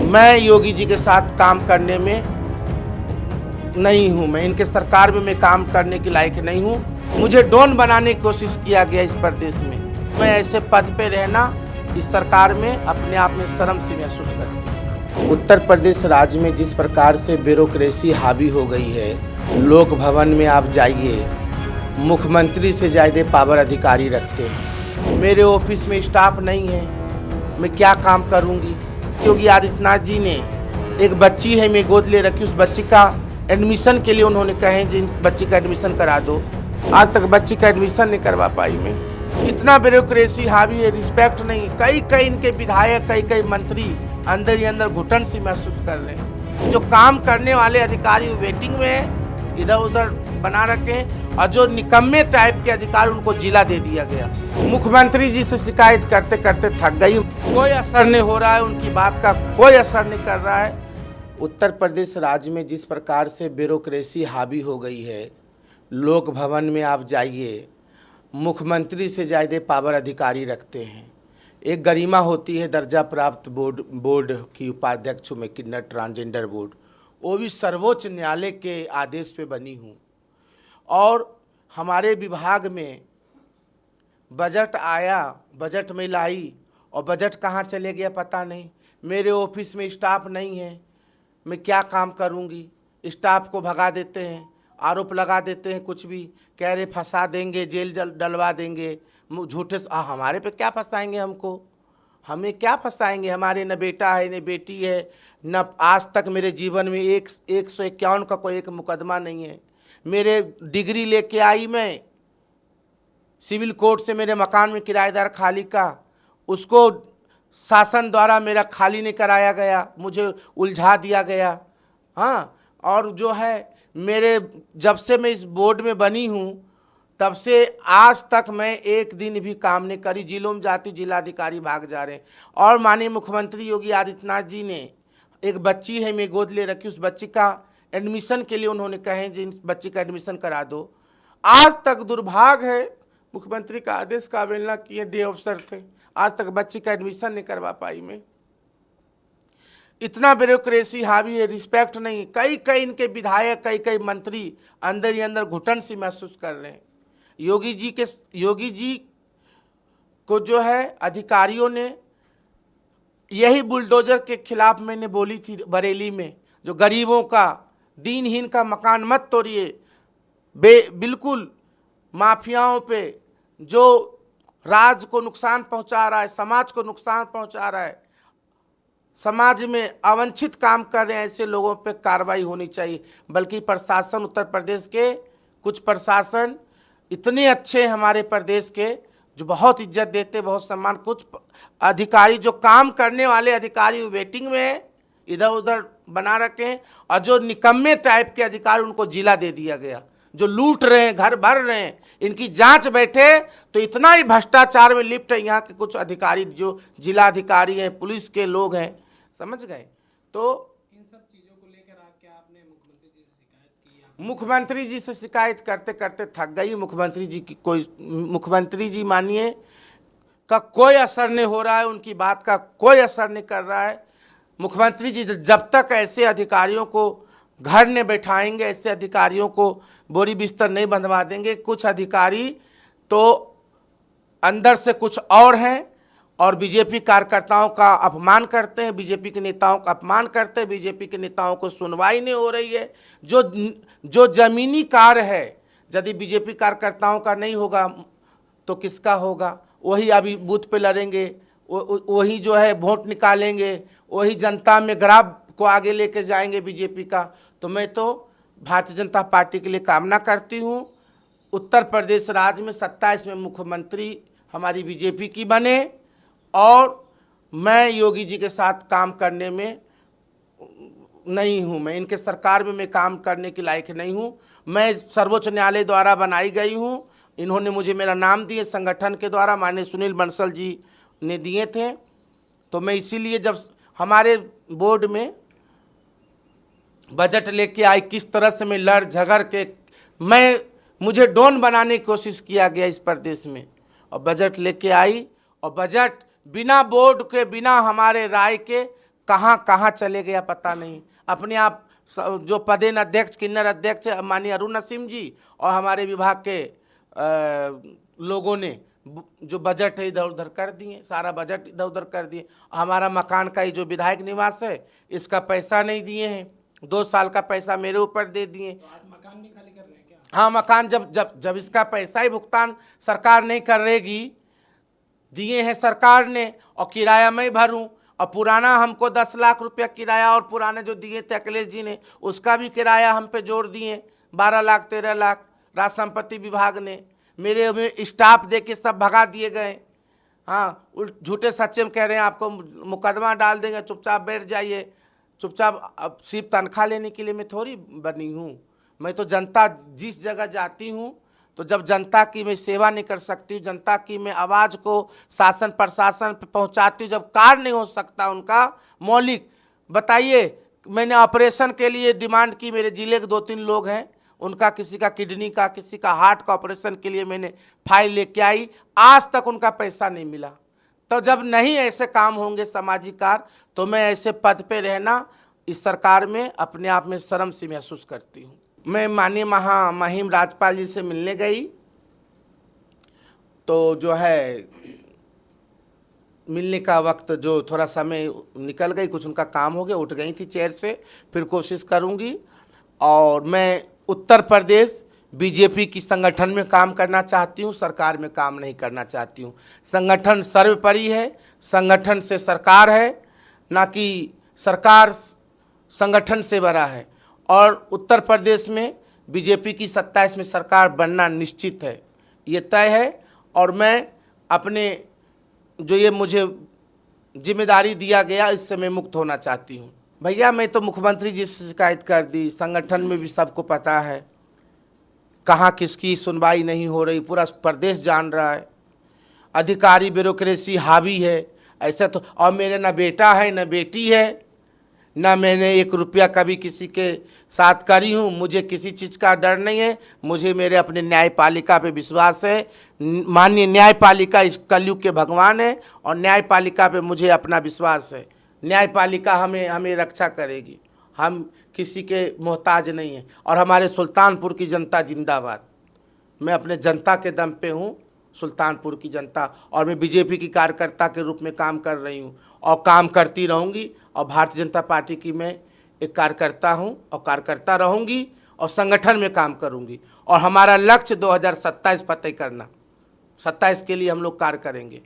मैं योगी जी के साथ काम करने में नहीं हूँ। मैं इनके सरकार में मैं काम करने के लायक नहीं हूँ। मुझे डॉन बनाने की कोशिश किया गया इस प्रदेश में। मैं ऐसे पद पे रहना इस सरकार में अपने आप में शर्म सी महसूस करती हूँ। उत्तर प्रदेश राज्य में जिस प्रकार से ब्यूरोक्रेसी हावी हो गई है, लोक भवन में आप जाइए, मुख्यमंत्री से ज़्यादा पावर अधिकारी रखते हैं। मेरे ऑफिस में स्टाफ नहीं है, मैं क्या काम करूँगी। योगी आदित्यनाथ जी ने एक बच्ची है, मैं गोद ले रखी, उस बच्ची का एडमिशन के लिए उन्होंने कहे जिन बच्ची का एडमिशन करा दो। आज तक बच्ची का एडमिशन नहीं करवा पाई मैं। इतना ब्यूरोक्रेसी हावी है, रिस्पेक्ट नहीं। कई इनके विधायक, कई मंत्री अंदर ही अंदर घुटन सी महसूस कर रहे हैं। जो काम करने वाले अधिकारी वेटिंग में है, इधर उधर बना रखे, और जो निकम्मे टाइप के अधिकारी उनको जिला दे दिया गया। मुख्यमंत्री जी से शिकायत करते करते थक गई, कोई असर नहीं हो रहा है, उनकी बात का कोई असर नहीं कर रहा है। उत्तर प्रदेश राज्य में जिस प्रकार से ब्यूरोक्रेसी हावी हो गई है, लोक भवन में आप जाइए, मुख्यमंत्री से ज़्यादा पावर अधिकारी रखते हैं। एक गरिमा होती है दर्जा प्राप्त बोर्ड की उपाध्यक्ष में, किन्नर ट्रांसजेंडर बोर्ड, वो भी सर्वोच्च न्यायालय के आदेश पे बनी हूँ। और हमारे विभाग में बजट आया, बजट में लाई, और बजट कहाँ चले गया पता नहीं। मेरे ऑफिस में स्टाफ नहीं है, मैं क्या काम करूँगी। स्टाफ को भगा देते हैं, आरोप लगा देते हैं, कुछ भी कह रहे फंसा देंगे, जेल डलवा देंगे, झूठे। हमारे पे क्या फंसाएंगे हमको, हमें क्या फंसाएंगे। हमारे न बेटा है न बेटी है, न आज तक मेरे जीवन में 151 का कोई एक मुकदमा नहीं है। मेरे डिग्री लेके आई मैं सिविल कोर्ट से, मेरे मकान में किराएदार खाली का, उसको शासन द्वारा मेरा खाली नहीं कराया गया, मुझे उलझा दिया गया। हाँ, और जो है मेरे जब से मैं इस बोर्ड में बनी हूँ तब से आज तक मैं एक दिन भी काम नहीं करी। जिलों में जाती, जिलाधिकारी भाग जा रहे हैं। और माननीय मुख्यमंत्री योगी आदित्यनाथ जी ने एक बच्ची है, मैं गोद ले रखी, उस बच्ची का एडमिशन के लिए उन्होंने कहे जिन बच्ची का एडमिशन करा दो। आज तक दुर्भाग्य है, मुख्यमंत्री का आदेश का अवहेलना किए, डे अफसर थे, आज तक बच्ची का एडमिशन नहीं करवा पाई मैं। इतना ब्यूरोक्रेसी हावी है, रिस्पेक्ट नहीं। कई इनके विधायक, कई मंत्री अंदर ही अंदर घुटन सी महसूस कर रहे हैं। योगी जी को जो है अधिकारियों ने, यही बुलडोजर के खिलाफ मैंने बोली थी बरेली में, जो गरीबों का, दीनहीन का मकान मत तोड़िए। बिल्कुल माफियाओं पे जो राज्य को नुकसान पहुंचा रहा है, समाज को नुकसान पहुंचा रहा है, समाज में अवांछित काम कर रहे हैं, ऐसे लोगों पे कार्रवाई होनी चाहिए। बल्कि प्रशासन, उत्तर प्रदेश के कुछ प्रशासन इतने अच्छे हमारे प्रदेश के, जो बहुत इज्जत देते, बहुत सम्मान। कुछ अधिकारी जो काम करने वाले अधिकारी वेटिंग में है, इधर उधर बना रखे, और जो निकम्मे टाइप के अधिकारी उनको जिला दे दिया गया, जो लूट रहे हैं, घर भर रहे हैं। इनकी जांच बैठे तो इतना ही भ्रष्टाचार में लिप्त है यहाँ के कुछ अधिकारी, जो जिला अधिकारी हैं, पुलिस के लोग हैं, समझ गए। तो इन सब चीजों को लेकर क्या आपने मुख्यमंत्री जी से शिकायत की? मुख्यमंत्री जी से शिकायत करते करते थक गई। मुख्यमंत्री जी मानिए का कोई असर नहीं हो रहा है, उनकी बात का कोई असर नहीं कर रहा है। मुख्यमंत्री जी जब तक ऐसे अधिकारियों को घर में बैठाएंगे, ऐसे अधिकारियों को बोरी बिस्तर नहीं बंधवा देंगे। कुछ अधिकारी तो अंदर से कुछ और हैं, और बीजेपी कार्यकर्ताओं का अपमान करते हैं, बीजेपी के नेताओं का अपमान करते हैं। बीजेपी के नेताओं को सुनवाई नहीं हो रही है। जो जमीनी कार्य है, यदि बीजेपी कार्यकर्ताओं का नहीं होगा तो किसका होगा। वही अभी बूथ पे लड़ेंगे, वही जो है वोट निकालेंगे, वही जनता में ग्राफ को आगे लेके जाएंगे बीजेपी का। तो मैं तो भारतीय जनता पार्टी के लिए कामना करती हूँ, उत्तर प्रदेश राज्य में 27 में मुख्यमंत्री हमारी बीजेपी की बने, और मैं योगी जी के साथ काम करने में नहीं हूँ। मैं इनके सरकार में मैं काम करने के लायक नहीं हूँ। मैं सर्वोच्च न्यायालय द्वारा बनाई गई हूँ। इन्होंने मुझे मेरा नाम दिए संगठन के द्वारा, माननीय सुनील बंसल जी ने दिए थे। तो मैं इसीलिए जब हमारे बोर्ड में बजट लेके आई, किस तरह से मैं लड़ झगड़ के मुझे डॉन बनाने की कोशिश किया गया इस प्रदेश में, और बजट लेके आई, और बजट बिना बोर्ड के, बिना हमारे राय के कहाँ कहाँ चले गया पता नहीं। अपने आप जो पदेन अध्यक्ष किन्नर अध्यक्ष माननीय अरुण नसीम जी और हमारे विभाग के लोगों ने जो बजट है इधर उधर कर दिए, सारा बजट इधर उधर कर दिए। हमारा मकान का ये जो विधायक निवास है इसका पैसा नहीं दिए हैं, 2 साल का पैसा मेरे ऊपर दे दिए। तो आप मकान भी खाली कर रहे हैं क्या? हाँ, मकान जब जब जब इसका पैसा ही भुगतान सरकार नहीं करेगी, दिए हैं सरकार ने और किराया मैं भरूं, और पुराना हमको 10 लाख रुपया किराया और पुराने जो दिए थे अखिलेश जी ने उसका भी किराया हम पे जोड़ दिए 12 लाख 13 लाख। राज संपत्ति विभाग ने मेरे स्टाफ दे के सब भगा दिए गए। हाँ, झूठे सच्चे में कह रहे हैं आपको मुकदमा डाल देंगे, चुपचाप बैठ जाइए। चुपचाप अब सिर्फ तनख्वाह लेने के लिए मैं थोड़ी बनी हूँ। मैं तो जनता जिस जगह जाती हूँ तो जब जनता की मैं सेवा नहीं कर सकती हूँ, जनता की मैं आवाज़ को शासन प्रशासन पे पहुँचाती हूँ, जब कार्य नहीं हो सकता उनका मौलिक। बताइए, मैंने ऑपरेशन के लिए डिमांड की, मेरे जिले के 2-3 लोग हैं, उनका किसी का किडनी का किसी का हार्ट का ऑपरेशन के लिए मैंने फाइल लेके आई, आज तक उनका पैसा नहीं मिला। तो जब नहीं ऐसे काम होंगे सामाजिक कार्य तो मैं ऐसे पद पे रहना इस सरकार में अपने आप में शर्म सी महसूस करती हूँ। मैं माननीय महामहिम राज्यपाल जी से मिलने गई तो जो है मिलने का वक्त जो थोड़ा समय निकल गई, कुछ उनका काम हो गया, उठ गई थी चेयर से, फिर कोशिश करूँगी। और मैं उत्तर प्रदेश बीजेपी की संगठन में काम करना चाहती हूँ, सरकार में काम नहीं करना चाहती हूँ। संगठन सर्वोपरि है, संगठन से सरकार है, ना कि सरकार संगठन से बड़ा है। और उत्तर प्रदेश में बीजेपी की 27 में सरकार बनना निश्चित है, ये तय है। और मैं अपने जो ये मुझे जिम्मेदारी दिया गया इससे मैं मुक्त होना चाहती हूँ। भैया, मैं तो मुख्यमंत्री जी से शिकायत कर दी, संगठन में भी सबको पता है कहाँ किसकी सुनवाई नहीं हो रही, पूरा प्रदेश जान रहा है। अधिकारी ब्यूरोक्रेसी हावी है ऐसा तो। और मेरे ना बेटा है ना बेटी है, ना मैंने 1 रुपया कभी किसी के साथ करी हूँ। मुझे किसी चीज़ का डर नहीं है, मुझे मेरे अपने न्यायपालिका पे विश्वास है। माननीय न्यायपालिका इस कलयुग के भगवान है और न्यायपालिका पे मुझे अपना विश्वास है। न्यायपालिका हमें रक्षा करेगी, हम किसी के मोहताज नहीं हैं। और हमारे सुल्तानपुर की जनता जिंदाबाद। मैं अपने जनता के दम पे हूँ, सुल्तानपुर की जनता, और मैं बीजेपी की कार्यकर्ता के रूप में काम कर रही हूँ और काम करती रहूँगी। और भारतीय जनता पार्टी की मैं एक कार्यकर्ता हूँ और कार्यकर्ता रहूँगी और संगठन में काम करूँगी। और हमारा लक्ष्य 2027 फतेह करना, 27 के लिए हम लोग कार्य करेंगे।